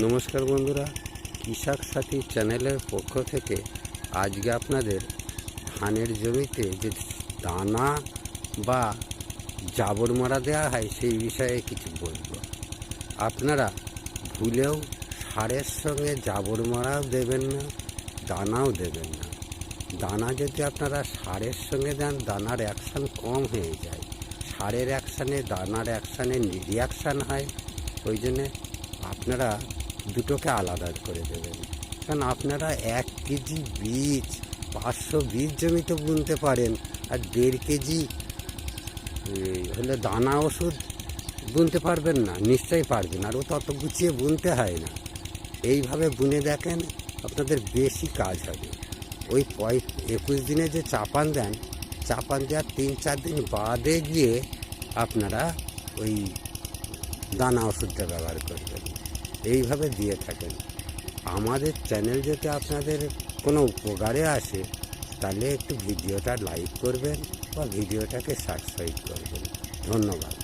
নমস্কার বন্ধুরা, কৃষক সাথী চ্যানেলের পক্ষ থেকে আজকে আপনাদের ধানের জমিতে যে দানা বা জাবর মারা দেওয়া হয় সেই বিষয়ে কিছু বলব। আপনারা ভুলেও সারের সঙ্গে জাবর মারাও দেবেন না, দানাও দেবেন না। দানা যদি আপনারা সারের সঙ্গে দেন, দানার অ্যাকশান কম হয়ে যায়। সারের অ্যাকশানে দানার অ্যাকশানে রিয়াকশান হয়। ওই জন্যে আপনারা দুটোকে আলাদা করে দেবেন। কারণ আপনারা 1 কেজি বীজ 500 বীজ জমিতে বুনতে পারেন, আর 1.5 কেজি হলে দানা ওষুধ বুনতে পারবেন না? নিশ্চয়ই পারবেন, আর ও তত গুছিয়ে বুনতে হয় না। এইভাবে বুনে দেখেন, আপনাদের বেশি কাজ হবে। ওই 21 দিনে যে চাপান দেন, চাপান দেওয়ার 3-4 দিন বাদে গিয়ে আপনারা ওই দানা ওষুধটা ব্যবহার করবেন। এইভাবে দিয়ে থাকেন। আমাদের চ্যানেল যদি আপনাদের কোনো উপকারে আসে, তাহলে একটু ভিডিওটা লাইক করবেন বা ভিডিওটাকে সাবস্ক্রাইব করবেন। ধন্যবাদ।